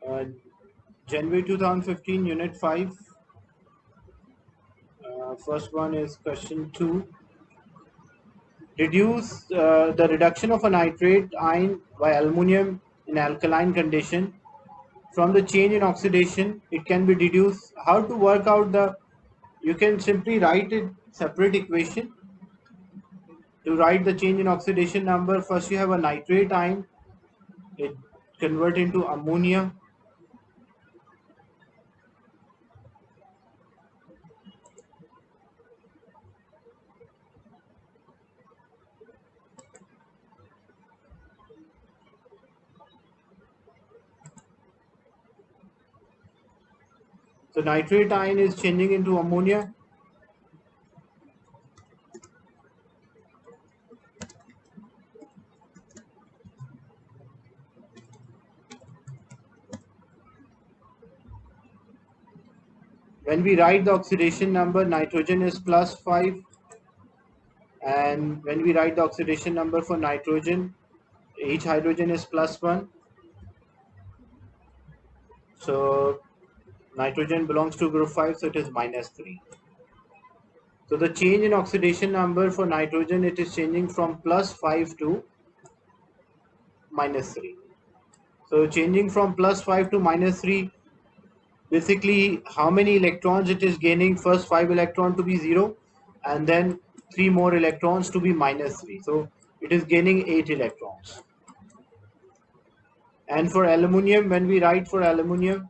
Uh, January 2015, Unit 5. First one is question 2. Reduce the reduction of a nitrate ion by aluminum in alkaline condition. From the change in oxidation, it can be deduced. How to work out the, you can simply write it separate equation. To write the change in oxidation number, first you have a nitrate ion, it convert into ammonia. So nitrate ion is changing into ammonia. When we write the oxidation number, nitrogen is plus 5, and when we write the oxidation number for nitrogen, each hydrogen is plus 1. So nitrogen belongs to group 5, so it is minus 3. So the change in oxidation number for nitrogen, it is changing from plus 5 to minus 3. So changing from plus 5 to minus 3, basically how many electrons it is gaining? First 5 electron to be 0, and then 3 more electrons to be minus 3. So it is gaining 8 electrons. And for aluminium, when we write for aluminium,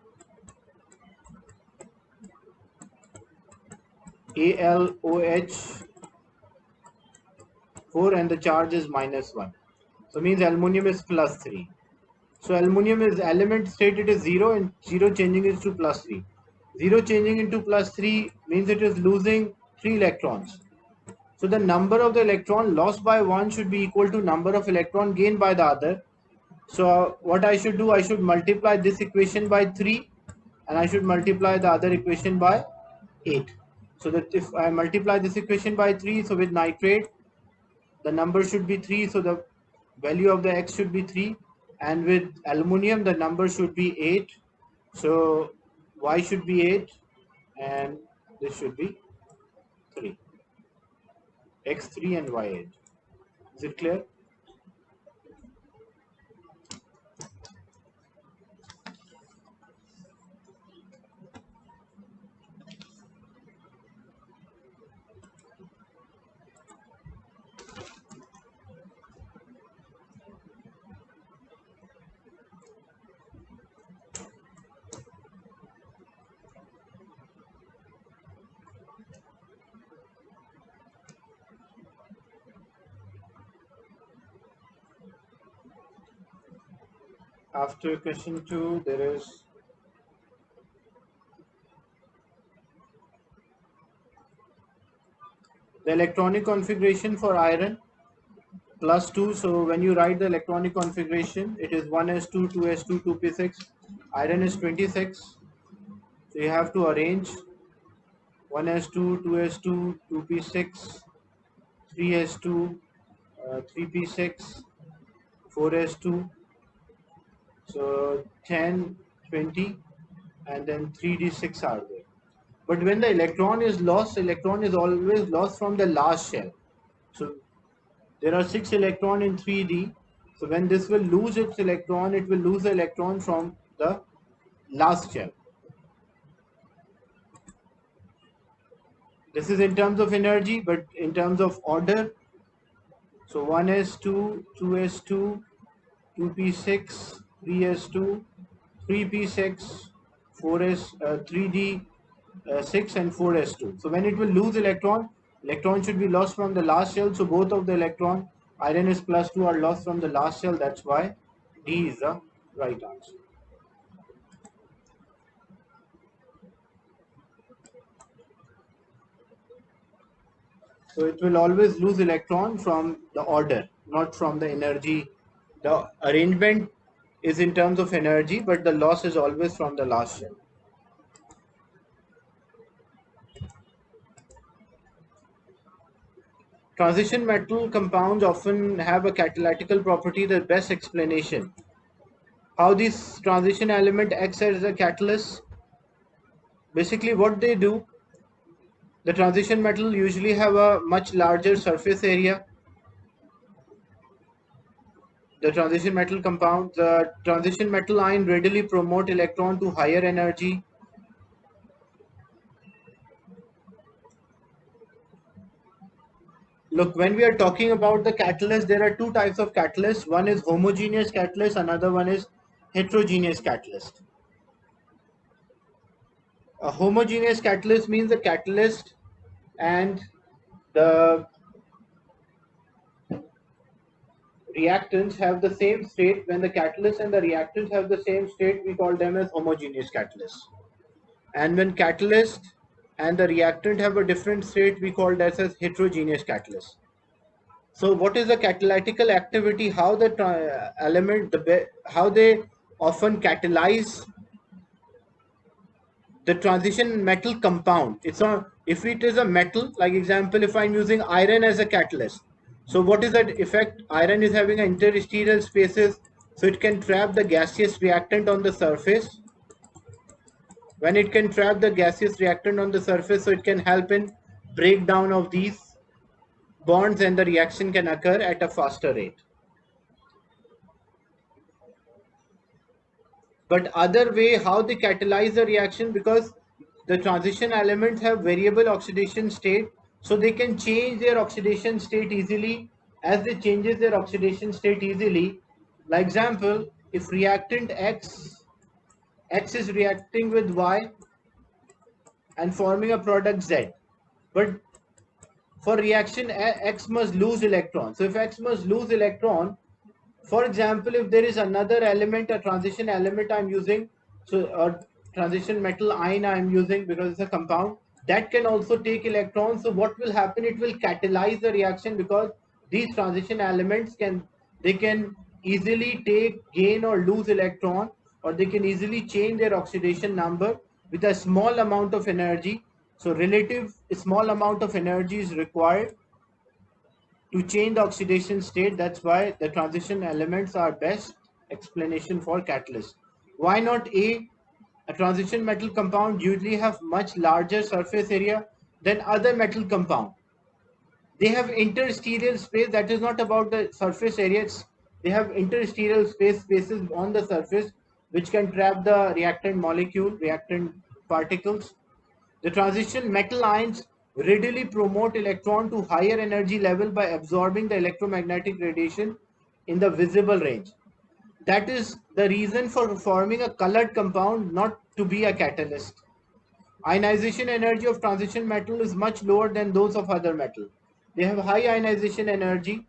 ALOH 4, and the charge is minus 1. So means aluminium is plus 3. So aluminium is element state, it is 0, and 0 changing is to plus 3. 0 changing into plus 3 means it is losing 3 electrons. So the number of the electron lost by one should be equal to number of electron gained by the other. So what I should do, I should multiply this equation by 3, and I should multiply the other equation by 8. So that if I multiply this equation by 3, so with nitrate, the number should be 3, so the value of the x should be 3, and with aluminium the number should be 8, so y should be 8, and this should be 3, x3 and y8. Is it clear? After question 2, there is the electronic configuration for iron plus 2. So when you write the electronic configuration, it is 1s2, 2s2, 2p6. Iron is 26. So you have to arrange 1s2, 2s2, 2p6, 3s2, 3p6, 4s2. So 10, 20, and then 3d6 are there. But when the electron is lost, electron is always lost from the last shell. So there are 6 electrons in 3d. So when this will lose its electron, it will lose the electron from the last shell. This is in terms of energy, but in terms of order, so 1s2, 2s2, 2p6, 3s2, 3p6, 4s, 3d6, and 4s2. So when it will lose electron should be lost from the last shell. So both of the electron, iron is plus 2, are lost from the last shell. That's why D is the right answer. So it will always lose electron from the order, not from the energy. The arrangement is in terms of energy, but the loss is always from the last shell. Transition metal compounds often have a catalytical property. The best explanation. how this transition element acts as a catalyst. Basically what they do, the transition metal usually have a much larger surface area. The transition metal ion readily promote electron to higher energy. Look, when we are talking about the catalyst, there are two types of catalyst. One is homogeneous catalyst, another one is heterogeneous catalyst. A homogeneous catalyst means the catalyst and the reactants have the same state. When the catalyst and the reactants have the same state, we call them as homogeneous catalyst. And when catalyst and the reactant have a different state, we call that as heterogeneous catalyst. So what is the catalytical activity? How the how they often catalyze the transition metal compound. It's not, if it is a metal, like example, if I'm using iron as a catalyst. So what is that effect? Iron is having interstitial spaces, so it can trap the gaseous reactant on the surface. When it can trap the gaseous reactant on the surface, so it can help in breakdown of these bonds and the reaction can occur at a faster rate. But other way how they catalyze the reaction, because the transition elements have variable oxidation state, so they can change their oxidation state easily. As they changes their oxidation state easily, like example, if reactant X is reacting with Y and forming a product Z, but for reaction X must lose electron. So if X must lose electron, for example, if there is another element, a transition element I'm using, so a transition metal ion I'm using because it's a compound, that can also take electrons. So what will happen? It will catalyze the reaction, because these transition elements can easily take, gain or lose electron, or they can easily change their oxidation number with a small amount of energy. So relative small amount of energy is required to change the oxidation state. That's why the transition elements are best explanation for catalyst. Why not A? A transition metal compound usually have much larger surface area than other metal compound. They have interstitial space. That is not about the surface area. They have interstitial spaces on the surface which can trap the reactant particles. The transition metal ions readily promote electron to higher energy level by absorbing the electromagnetic radiation in the visible range. That is the reason for forming a colored compound, not to be a catalyst. Ionization energy of transition metal is much lower than those of other metal. They have high ionization energy,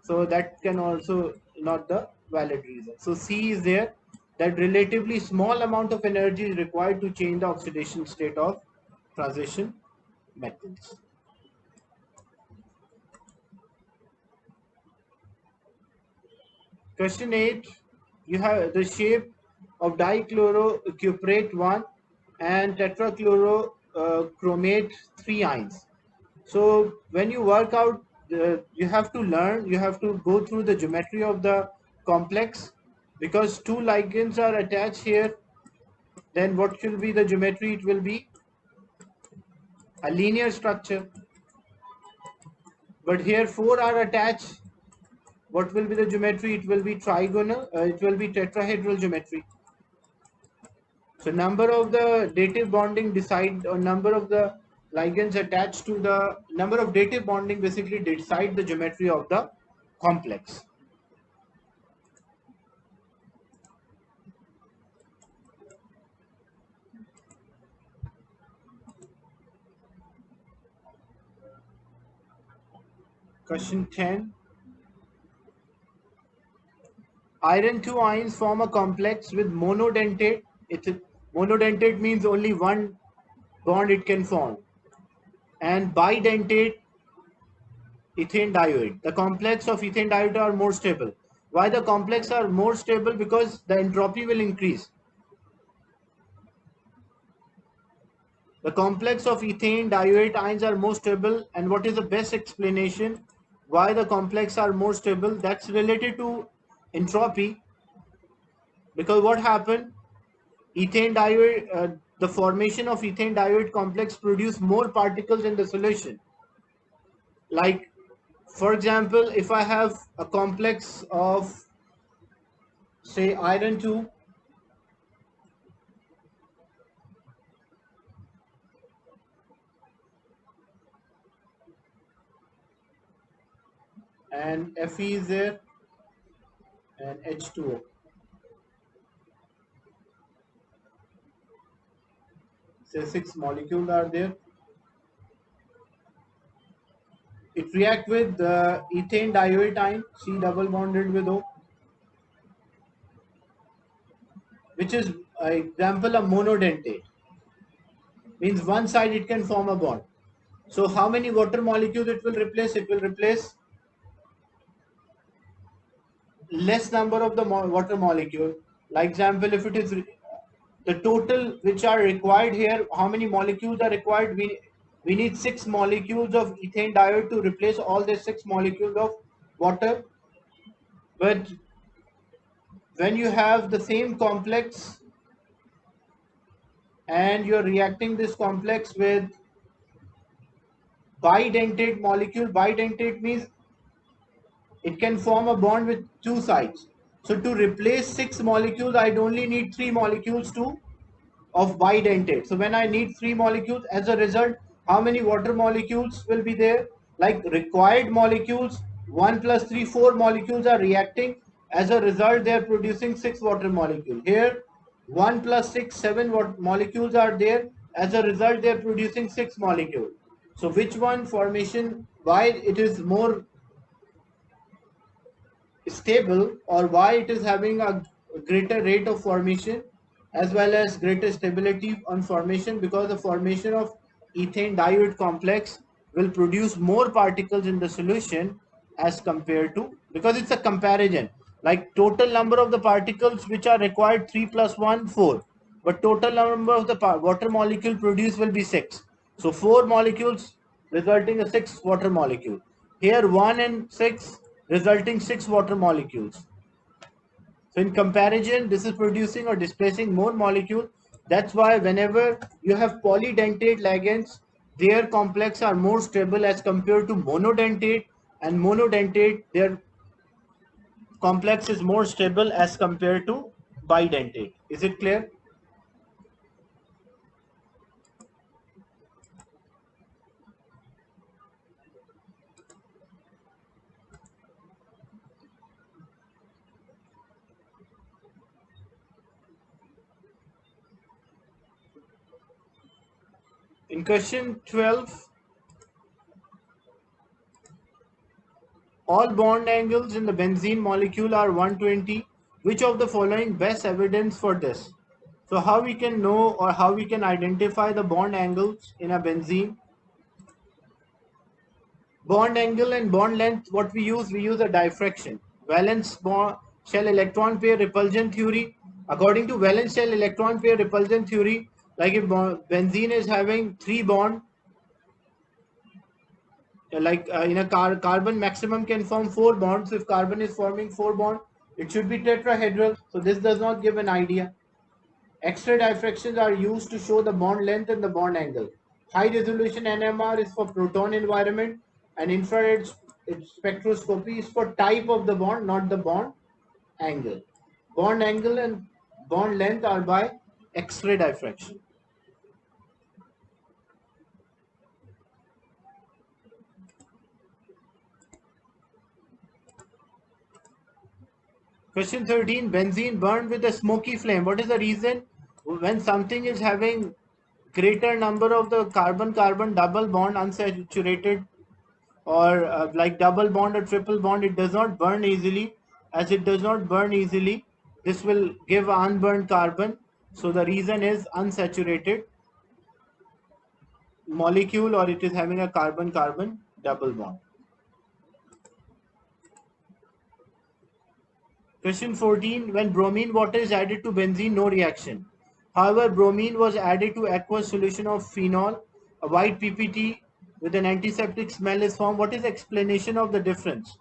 so that can also not the valid reason. So C is there, that relatively small amount of energy is required to change the oxidation state of transition metals. Question 8, you have the shape of dichlorocuprate 1 and tetrachlorochromate 3 ions. So when you work out, you have to go through the geometry of the complex, because two ligands are attached here. Then what should be the geometry? It will be a linear structure. But here four are attached. What will be the geometry? It will be trigonal. It will be tetrahedral geometry. So number of the dative bonding decide, or number of the ligands attached to the number of dative bonding basically decide the geometry of the complex. Question 10. Iron 2 ions form a complex with monodentate. Monodentate means only one bond it can form. And bidentate ethane diode. The complex of ethane diode are more stable. Why the complex are more stable? Because the entropy will increase. The complex of ethane diode ions are more stable. And what is the best explanation why the complex are more stable? That's related to entropy. Because what happened? Ethane diode, the formation of ethane diode complex produce more particles in the solution. Like, for example, if I have a complex of, say, iron 2 and Fe is there and H2O. Say 6 molecules are there. It react with ethane dietine, C double bonded with O, which is example of monodentate. Means one side it can form a bond. So how many water molecules it will replace? It will replace less number of the water molecule. Like example, if it is the total which are required here, how many molecules are required? We need 6 molecules of ethane diode to replace all the 6 molecules of water. But when you have the same complex and you're reacting this complex with bidentate molecule, bidentate means it can form a bond with 2 sides. So to replace 6 molecules, I'd only need 3 molecules to of bidentate. So when I need 3 molecules, as a result, how many water molecules will be there? Like required molecules, 1 plus 3, 4 molecules are reacting. As a result, they are producing 6 water molecules. Here, 1 plus 6, 7 molecules are there. As a result, they are producing 6 molecules. So which one formation, why it is more stable, or why it is having a greater rate of formation as well as greater stability on formation? Because the formation of ethane diode complex will produce more particles in the solution as compared to, because it's a comparison, like total number of the particles which are required 3 plus 1 4, but total number of the water molecule produced will be 6. So 4 molecules resulting in 6 water molecule. Here 1 and 6 resulting 6 water molecules. So in comparison, this is producing or displacing more molecule. That's why whenever you have polydentate ligands, their complex are more stable as compared to monodentate, and monodentate, their complex is more stable as compared to bidentate. Is it clear? In question 12, all bond angles in the benzene molecule are 120. Which of the following best evidence for this? So how we can know or how we can identify the bond angles in a benzene? Bond angle and bond length, what we use a diffraction. Valence bond, shell electron pair repulsion theory. According to valence shell electron pair repulsion theory, like if benzene is having 3 bond, like in a carbon maximum can form 4 bonds. If carbon is forming 4 bond, it should be tetrahedral. So this does not give an idea. X-ray diffractions are used to show the bond length and the bond angle. High resolution NMR is for proton environment, and infrared spectroscopy is for type of the bond, not the bond angle. Bond angle and bond length are by X-ray diffraction. Question 13, benzene burned with a smoky flame. What is the reason? When something is having greater number of the carbon-carbon double bond unsaturated, or like double bond or triple bond, it does not burn easily. As it does not burn easily, this will give unburned carbon. So the reason is unsaturated molecule, or it is having a carbon-carbon double bond. Question 14, when bromine water is added to benzene, no reaction. However, bromine was added to aqueous solution of phenol, a white PPT with an antiseptic smell is formed. What is the explanation of the difference?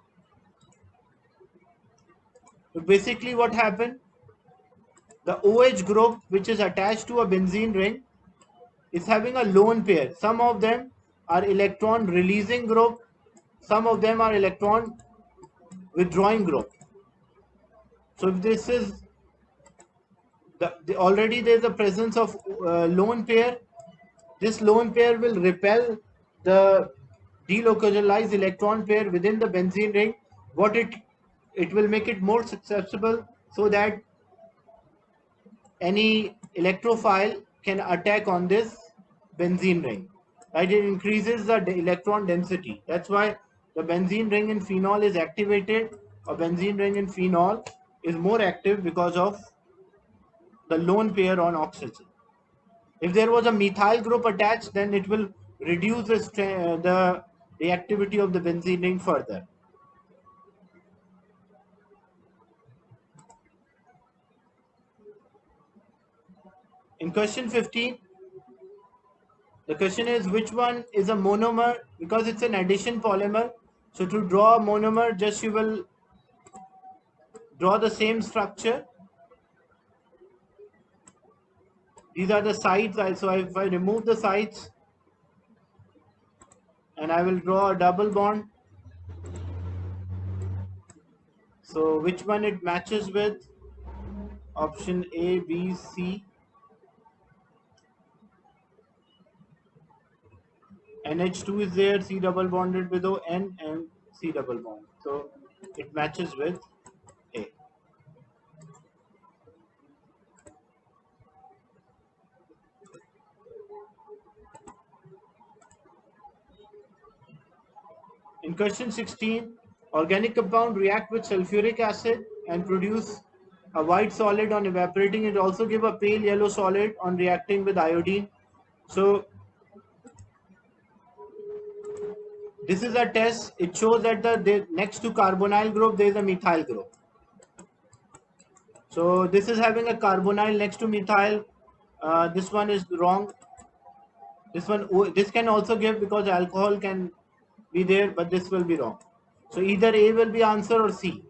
So basically what happened? The OH group, which is attached to a benzene ring, is having a lone pair. Some of them are electron releasing group, some of them are electron withdrawing group. So if this is already there is a presence of lone pair, this lone pair will repel the delocalized electron pair within the benzene ring. What it will make it more susceptible so that any electrophile can attack on this benzene ring. Right? It increases the electron density. That's why the benzene ring in phenol is activated, or benzene ring in phenol is more active because of the lone pair on oxygen. If there was a methyl group attached, then it will reduce the reactivity of the benzene ring further. In question 15, the question is which one is a monomer, because it's an addition polymer. So to draw a monomer, just you will draw the same structure. These are the sides. So if I remove the sides and I will draw a double bond. So which one it matches with? Option A, B, C. NH2 is there, C double bonded with O, N and C double bond. So it matches with A. In question 16, organic compound react with sulfuric acid and produce a white solid on evaporating. It also give a pale yellow solid on reacting with iodine. So this is a test. It shows that next to carbonyl group there is a methyl group. So this is having a carbonyl next to methyl. This one is wrong. This can also give, because alcohol can be there, but this will be wrong. So either A will be answer or C.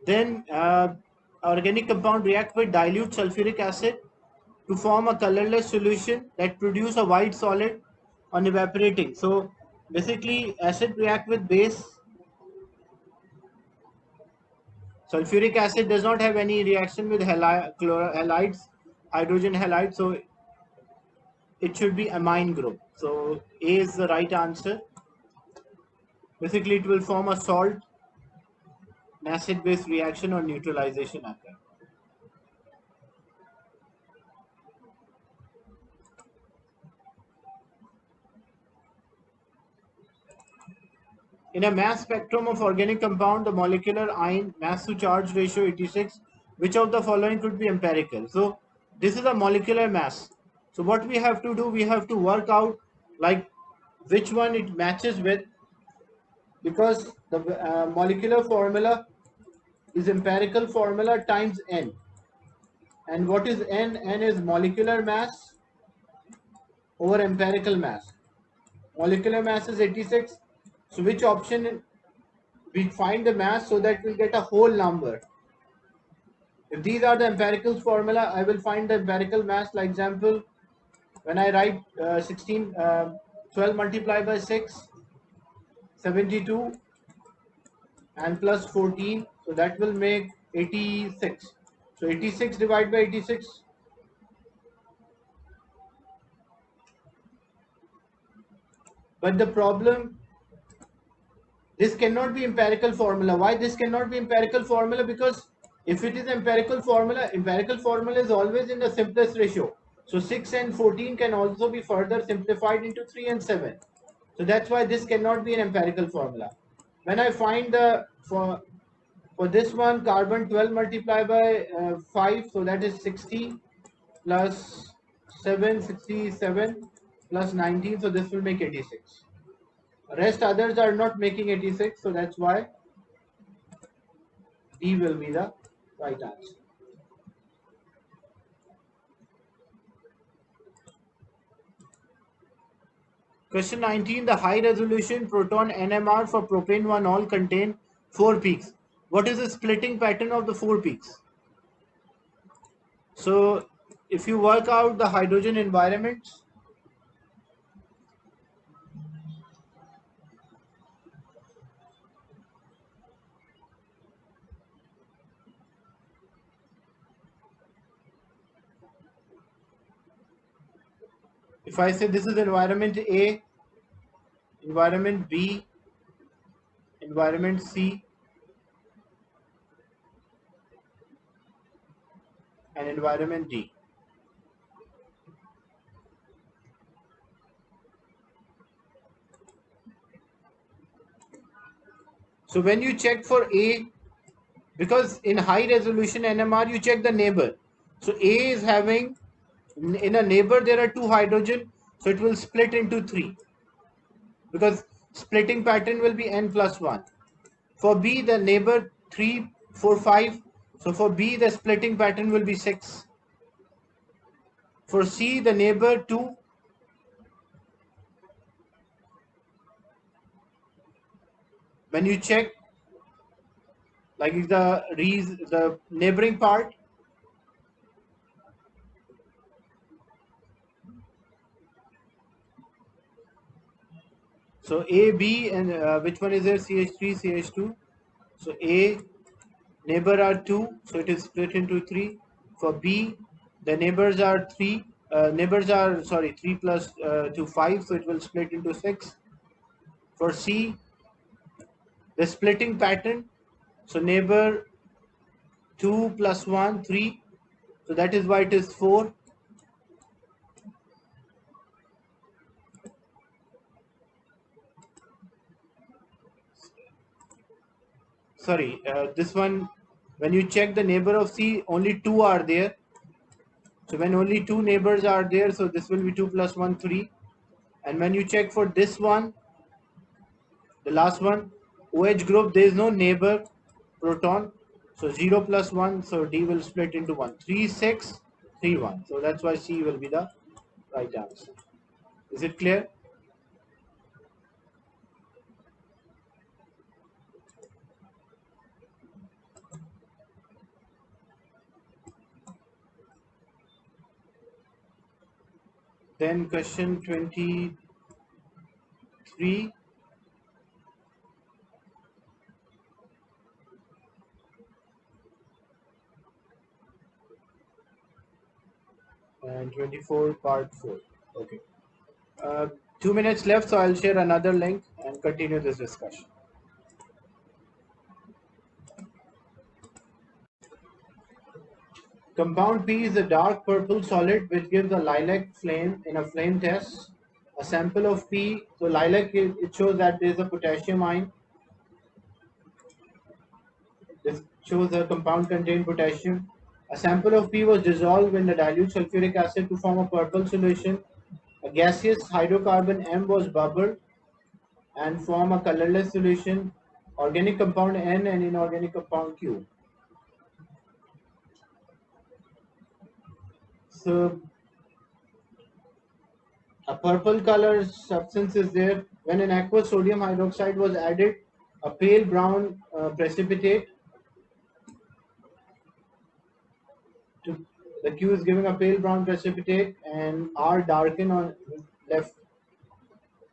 Then organic compound react with dilute sulfuric acid to form a colorless solution that produce a white solid on evaporating. So basically acid react with base. Sulfuric acid does not have any reaction with halides, hydrogen halides, so it should be amine group. So A is the right answer. Basically it will form a salt, an acid base reaction or neutralization occur. In a mass spectrum of organic compound, the molecular ion mass to charge ratio 86, which of the following could be empirical? So this is a molecular mass. So what we have to do, we have to work out like which one it matches with, because the molecular formula is empirical formula times N. And what is N? N is molecular mass over empirical mass. Molecular mass is 86. So which option we find the mass so that we get a whole number? If these are the empirical formula, I will find the empirical mass. Like example, when I write 12 multiplied by 6, 72 and plus 14. So that will make 86. So 86 divided by 86. But the problem, this cannot be empirical formula. Why this cannot be empirical formula? Because if it is empirical formula is always in the simplest ratio. So 6 and 14 can also be further simplified into 3 and 7. So that's why this cannot be an empirical formula. When I find the, for this one, carbon 12 multiplied by 5, so that is 60 plus 7, 67 plus 19, so this will make 86. Rest others are not making 86, so that's why D will be the right answer. Question 19, the high resolution proton NMR for propane 1-ol contain 4 peaks. What is the splitting pattern of the 4 peaks? So if you work out the hydrogen environments, if I say this is environment A, environment B, environment C, and environment D. So when you check for A, because in high resolution NMR you check the neighbor. So A is having, in a neighbor there are 2 hydrogen, so it will split into 3, because splitting pattern will be n plus 1. For B the neighbor 3, 4, 5, so for B the splitting pattern will be 6. For C the neighbor 2, when you check like the neighboring part, so A, B, and which one is there? CH3, CH2. So A neighbor are 2, so it is split into 3. For B, the neighbors are 3. Neighbors are, sorry, 3 plus 2, 5, so it will split into 6. For C, the splitting pattern, so neighbor 2 plus 1, 3. So that is why it is 4. Sorry, this one, when you check the neighbor of C, only 2 are there. So when only 2 neighbors are there, so this will be 2 plus 1, 3. And when you check for this one, the last one, OH group, there is no neighbor proton. So 0 plus 1, so D will split into 1. 3, 6, 3, 1. So that's why C will be the right answer. Is it clear? Then question 23. And 24 part 4. Okay. 2 minutes left, so I'll share another link and continue this discussion. Compound P is a dark purple solid which gives a lilac flame in a flame test. A sample of P, so lilac, it shows that there is a potassium ion. This shows the compound contained potassium. A sample of P was dissolved in the dilute sulfuric acid to form a purple solution. A gaseous hydrocarbon M was bubbled and form a colorless solution. Organic compound N and inorganic compound Q. So a purple color substance is there. When an aqueous sodium hydroxide was added, a pale brown precipitate, to, the Q is giving a pale brown precipitate, and R darken on left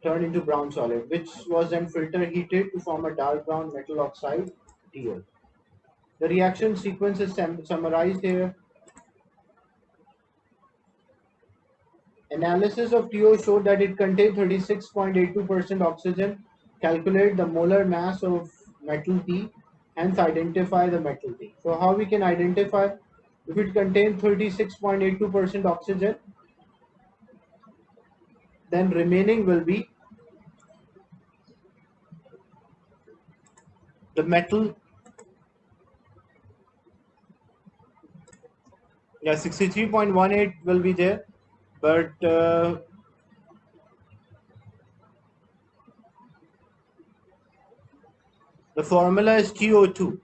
turned into brown solid, which was then filter heated to form a dark brown metal oxide, TL. The reaction sequence is summarized here. Analysis of TO showed that it contained 36.82% oxygen. Calculate the molar mass of metal P, hence identify the metal P. So how we can identify? If it contains 36.82% oxygen, then remaining will be the metal. Yeah, 63.18 will be there, but the formula is TO2.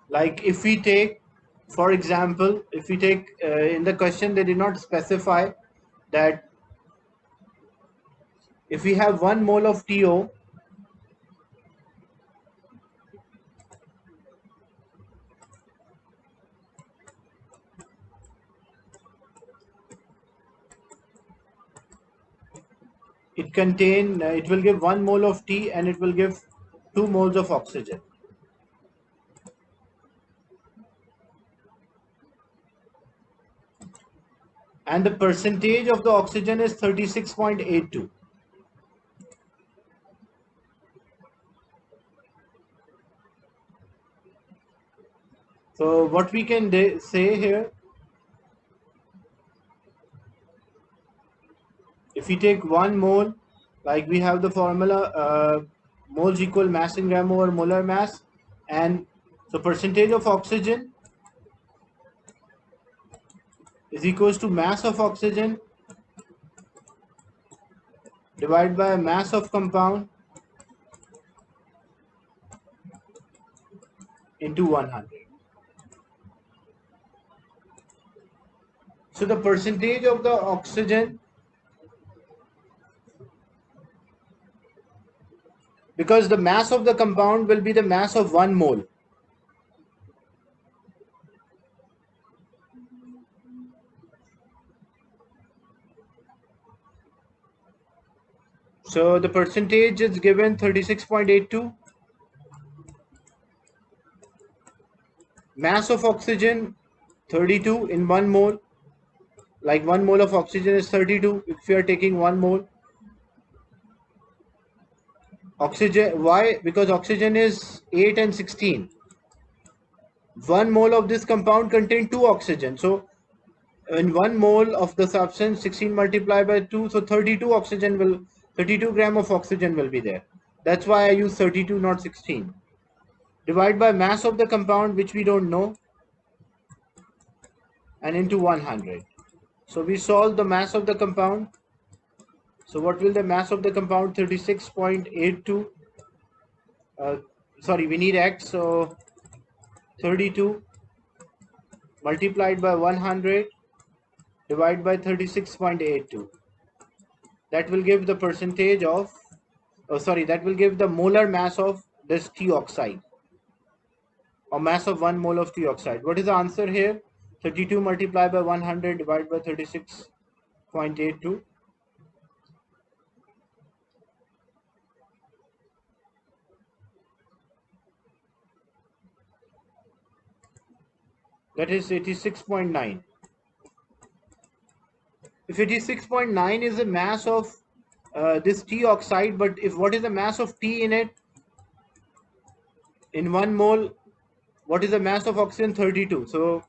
Like if we take, for example, if we take in the question they did not specify that if we have 1 mole of TO, it will give 1 mole of T and it will give 2 moles of oxygen. And the percentage of the oxygen is 36.82. So what we can say here, if we take 1 mole, like we have the formula, moles equal mass in gram over molar mass, and so percentage of oxygen is equals to mass of oxygen divided by mass of compound into 100. So the percentage of the oxygen, because the mass of the compound will be the mass of 1 mole. So the percentage is given 36.82. Mass of oxygen 32 in 1 mole. Like 1 mole of oxygen is 32 if we are taking 1 mole. Oxygen, why? Because oxygen is 8 and 16. 1 mole of this compound contains 2 oxygen. So in 1 mole of the substance, 16 multiplied by 2, so 32 gram of oxygen will be there. That's why I use 32, not 16. Divide by mass of the compound, which we don't know, and into 100. So we solve the mass of the compound. So what will the mass of the compound? 36.82. Sorry, we need X. So 32 multiplied by 100 divided by 36.82. That will give the percentage of, that will give the molar mass of this T oxide, or mass of 1 mole of T oxide. What is the answer here? 32 multiplied by 100 divided by 36.82. That is 86.9. If 86.9 is the mass of this T oxide, but if what is the mass of T in it? In 1 mole, what is the mass of oxygen? 32. So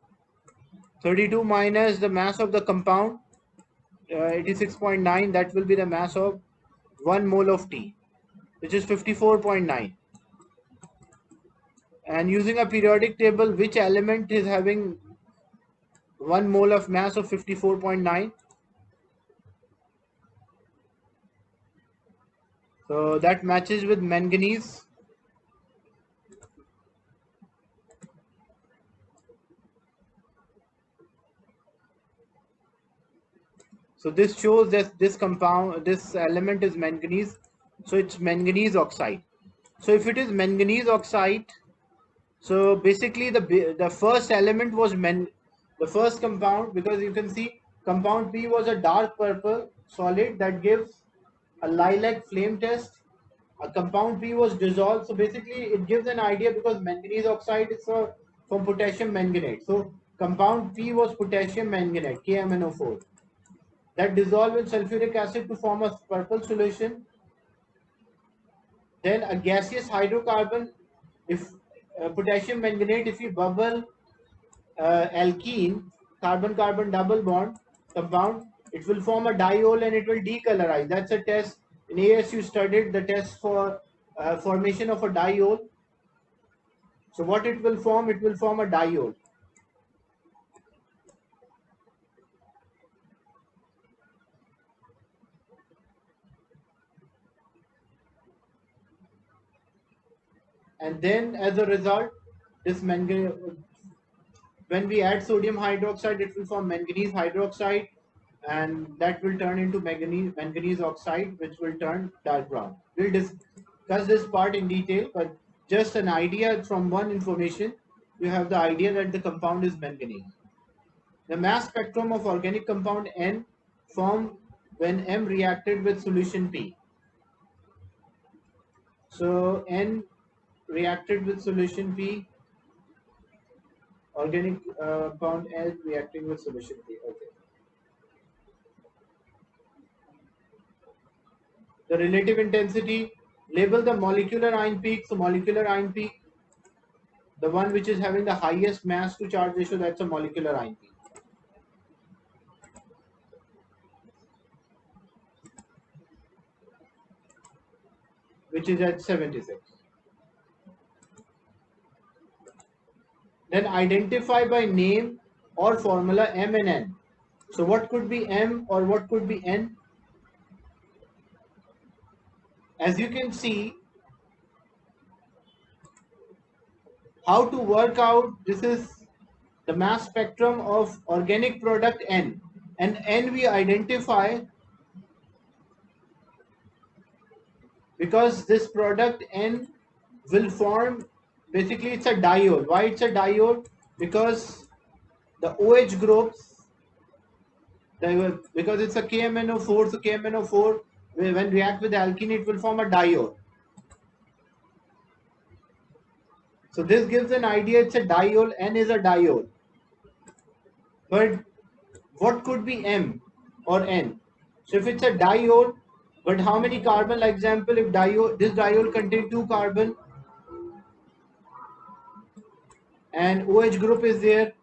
32 minus the mass of the compound, 86.9, that will be the mass of 1 mole of T, which is 54.9. And using a periodic table, which element is having 1 mole of mass of 54.9? So that matches with manganese. So this shows that this element is manganese. So it's manganese oxide. So if it is manganese oxide, so basically the first element was the first compound, because you can see compound P was a dark purple solid that gives a lilac flame test. A compound P was dissolved. So basically it gives an idea, because manganese oxide is from potassium manganate. So compound P was potassium manganate, KMnO4. That dissolve in sulfuric acid to form a purple solution. Then a gaseous hydrocarbon, if potassium manganate, if we bubble alkene, carbon-carbon double bond compound, it will form a diol and it will decolorize. That's a test. In AS you studied the test for formation of a diol. So what it will form? It will form a diol. And then as a result, this manganese, when we add sodium hydroxide, it will form manganese hydroxide. and that will turn into manganese oxide, which will turn dark brown. We'll discuss this part in detail, but just an idea from one information, you have the idea that the compound is manganese. The mass spectrum of organic compound N formed when M reacted with solution P. So N reacted with solution P, organic compound N reacting with solution P. Okay. The relative intensity, label the molecular ion peak. So molecular ion peak, the one which is having the highest mass to charge ratio, that's a molecular ion peak, which is at 76. Then identify by name or formula M and N. So what could be M or what could be N? As you can see, how to work out, this is the mass spectrum of organic product N, and N we identify because this product N will form, basically it's a diol. Why it's a diol? Because the OH groups, because it's a KMNO4, so KMNO4 when react with the alkene it will form a diol. So this gives an idea, it's a diol, N is a diol. But what could be M or N? So if it's a diol, but how many carbon, like example, if this diol contains 2 carbon and OH group is there,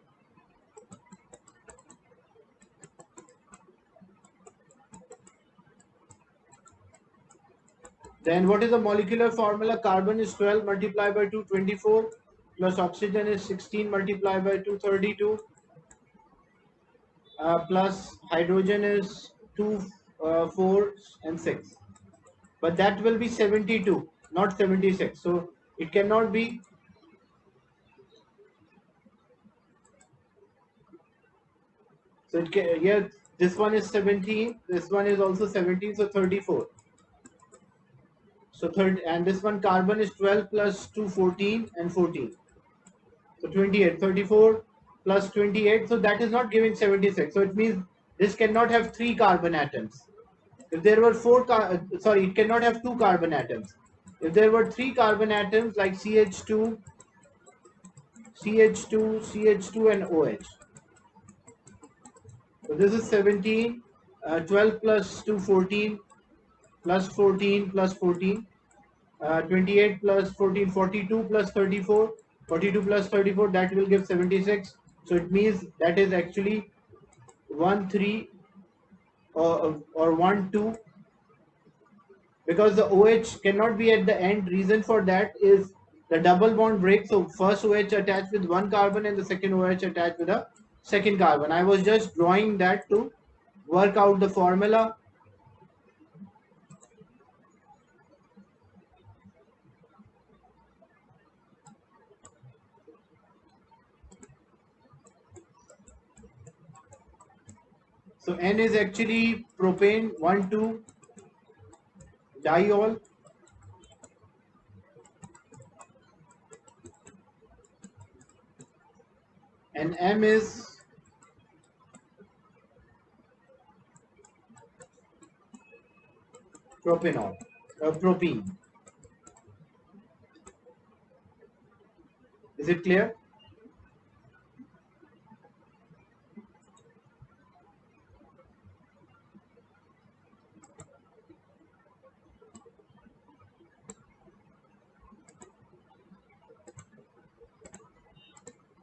then what is the molecular formula? Carbon is 12 multiplied by 2, 24, plus oxygen is 16 multiplied by 2, 32, plus hydrogen is 2, 4 and 6. But that will be 72, not 76. So it cannot be. So it can, yeah, this one is 17, this one is also 17, so 34. So third, and this one carbon is 12 plus 2, 14 and 14. So 28, 34 plus 28. So that is not giving 76. So it means this cannot have 3 carbon atoms. If there were it cannot have 2 carbon atoms. If there were 3 carbon atoms like CH2, CH2, CH2 and OH. So this is 17, 12 plus 2, 14, plus 14 plus 14, 28 plus 14, 42 plus 34, 42 plus 34, that will give 76. So it means that is actually 1, 3 or 1, 2, because the OH cannot be at the end. Reason for that is the double bond break. So first OH attached with 1 carbon and the second OH attached with a second carbon. I was just drawing that to work out the formula. So N is actually propane 1, 2 diol, and M is propanol, propene. Is it clear?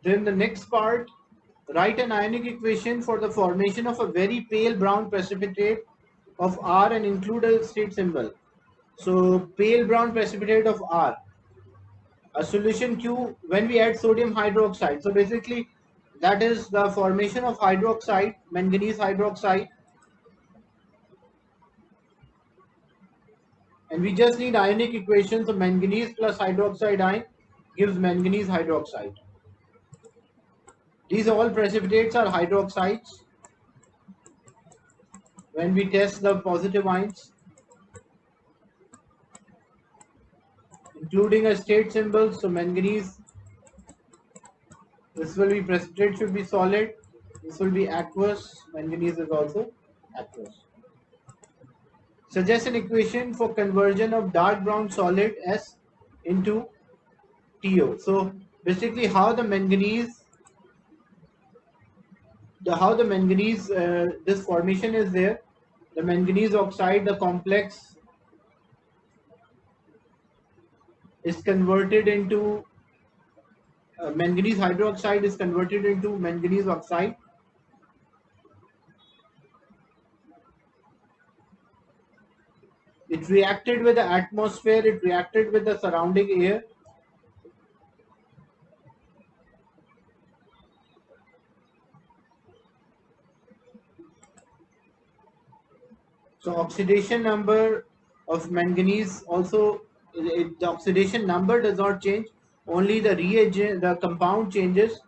Then the next part, write an ionic equation for the formation of a very pale brown precipitate of R and include a state symbol. So pale brown precipitate of R, a solution Q when we add sodium hydroxide. So basically that is the formation of hydroxide, manganese hydroxide, and we just need ionic equation. So manganese plus hydroxide ion gives manganese hydroxide. These all precipitates are hydroxides. when we test the positive ions, including a state symbol. So manganese, this will be precipitate, should be solid. This will be aqueous. Manganese is also aqueous. Suggest an equation for conversion of dark brown solid S into TO. So basically, how the manganese, this formation is there. The manganese oxide, the complex, is converted into manganese hydroxide is converted into manganese oxide. It reacted with the atmosphere, it reacted with the surrounding air. So oxidation number of manganese also, the oxidation number does not change, only the reagent, the compound changes.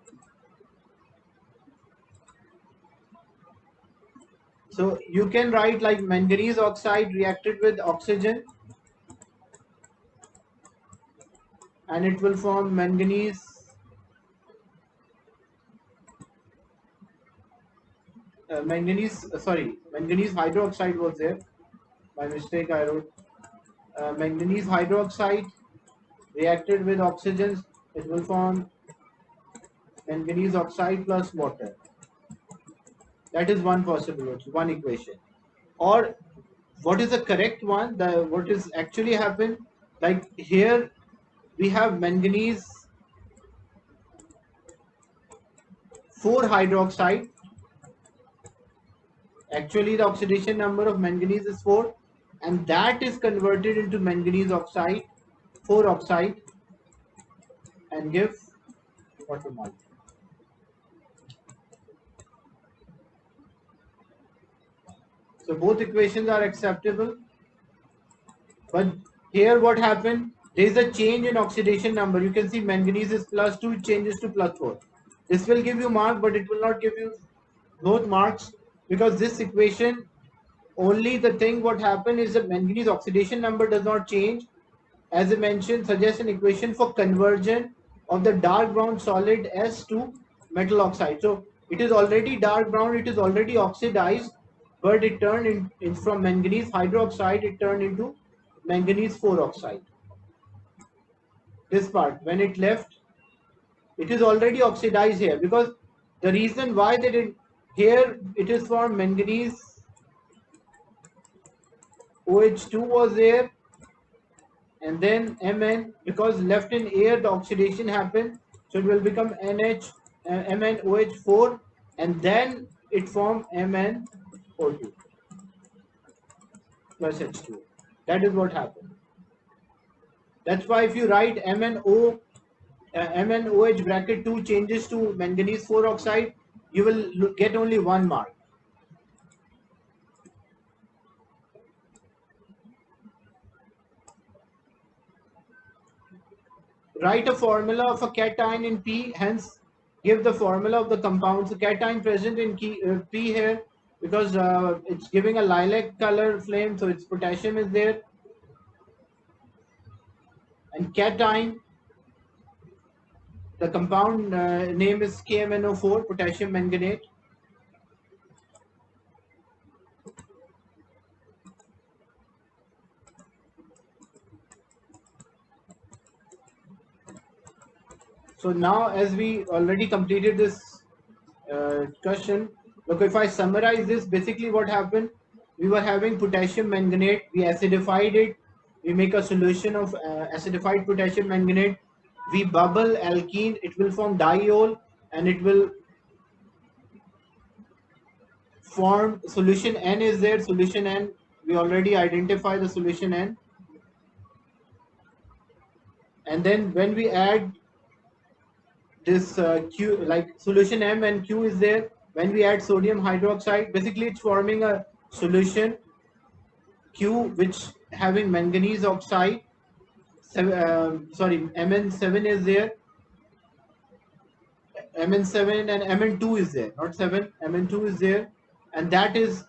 So you can write like manganese oxide reacted with oxygen and it will form manganese manganese hydroxide was there. By mistake I wrote manganese hydroxide reacted with oxygen, it will form manganese oxide plus water. That is one possibility, one equation. Or what is the correct one? What is actually happened? Like here we have manganese 4 hydroxide. Actually the oxidation number of manganese is 4 and that is converted into manganese oxide, 4 oxide, and give water molecule. So both equations are acceptable. But here what happened? There is a change in oxidation number. You can see manganese is +2, it changes to +4. This will give you mark, but it will not give you both marks because this equation, only the thing what happened is the manganese oxidation number does not change. As I mentioned, suggest an equation for conversion of the dark brown solid S to metal oxide. So it is already dark brown, it is already oxidized, but it turned in from manganese hydroxide, it turned into manganese 4 oxide. This part, when it left, it is already oxidized here because the reason why they did here, it is for manganese OH2 was there and then Mn, because left in air the oxidation happened, so it will become MnOH4 and then it formed MnO2 plus H2. That is what happened. That's why if you write MnOH bracket 2 changes to manganese 4 oxide, you will get only 1 mark. Write a formula of a cation in P, hence give the formula of the compound. So cation present in P here because it's giving a lilac color flame, so its potassium is there. And cation, the compound name is KMnO4, potassium manganate. So now as we already completed this discussion, look, if I summarize this, basically what happened, we were having potassium manganate, we acidified it, we make a solution of acidified potassium manganate, we bubble alkene, it will form diol and it will form solution N is there, solution N, we already identify the solution N. And then when we add this Q, like solution M and Q is there, when we add sodium hydroxide, basically it's forming a solution Q which having manganese oxide, Mn7 is there, Mn7 and Mn2 is there, not 7, Mn2 is there, and that is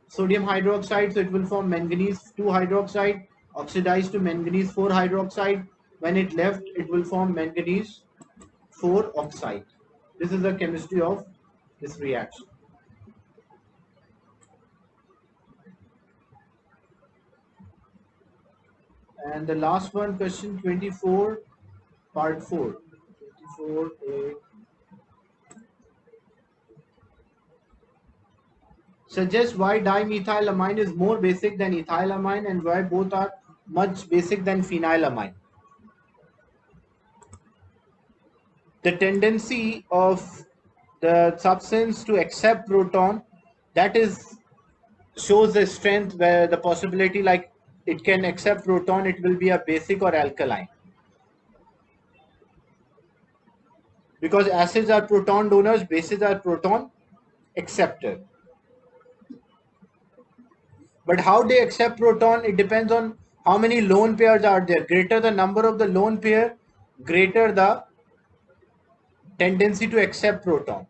sodium hydroxide, so it will form manganese 2 hydroxide, oxidized to manganese 4 hydroxide. When it left, it will form manganese 4 oxide. This is the chemistry of this reaction. And the last one, question 24, part 4. 24A. Suggest why dimethylamine is more basic than ethylamine and why both are much basic than phenylamine. The tendency of the substance to accept proton, that is shows the strength, where the possibility like it can accept proton, it will be a basic or alkaline, because acids are proton donors, bases are proton acceptor. But how they accept proton, it depends on how many lone pairs are there. Greater the number of the lone pair, greater the tendency to accept proton.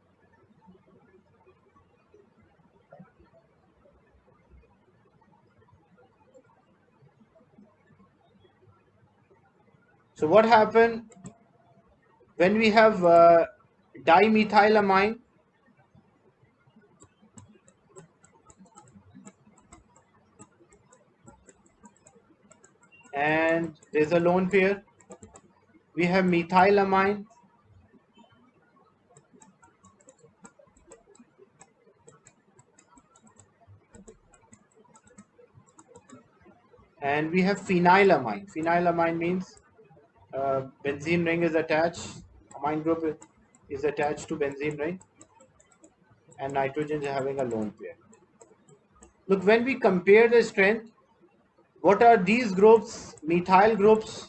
So what happened when we have dimethylamine and there's a lone pair, we have methylamine and we have phenylamine. Phenylamine means benzene ring is attached, amine group is attached to benzene ring, and nitrogen is having a lone pair. Look, when we compare the strength, what are these groups? Methyl groups.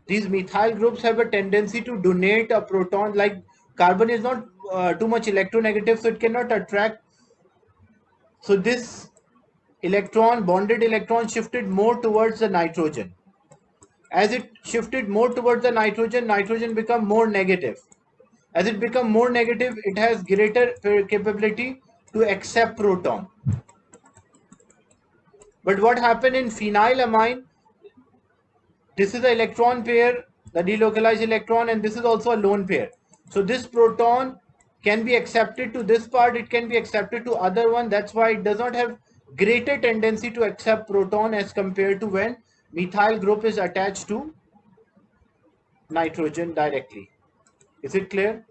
These methyl groups have a tendency to donate a proton. Like carbon is not too much electronegative, so it cannot attract. So this electron, bonded electron, shifted more towards the nitrogen. As it shifted more towards the nitrogen, nitrogen become more negative. As it become more negative, it has greater capability to accept proton. But what happened in phenylamine? This is the electron pair, the delocalized electron, and this is also a lone pair. So this proton can be accepted to this part, it can be accepted to other one. That's why it does not have greater tendency to accept proton as compared to when methyl group is attached to nitrogen directly. Is it clear?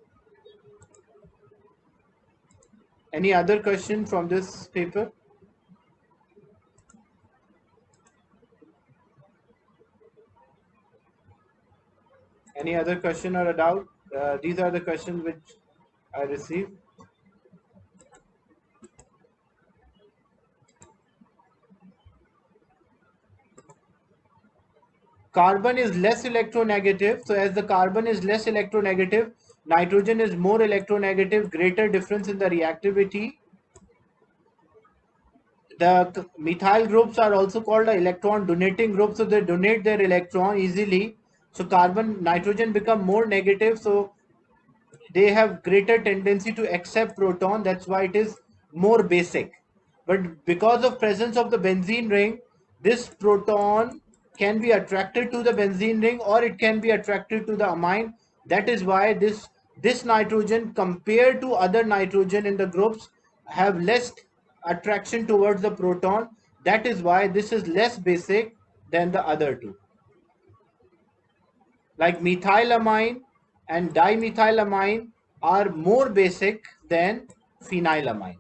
Any other question from this paper? Any other question or a doubt? These are the questions which I received. Carbon is less electronegative. So as the carbon is less electronegative, nitrogen is more electronegative, greater difference in the reactivity. The methyl groups are also called electron donating groups, so they donate their electron easily. So carbon, nitrogen become more negative, so they have greater tendency to accept proton. That's why it is more basic. But because of presence of the benzene ring, this proton can be attracted to the benzene ring or it can be attracted to the amine. That is why this nitrogen compared to other nitrogen in the groups have less attraction towards the proton. That is why this is less basic than the other two. Like methylamine and dimethylamine are more basic than phenylamine.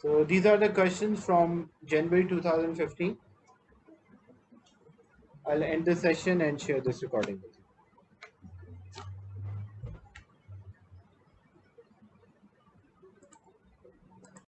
So these are the questions from January 2015. I'll end the session and share this recording with you.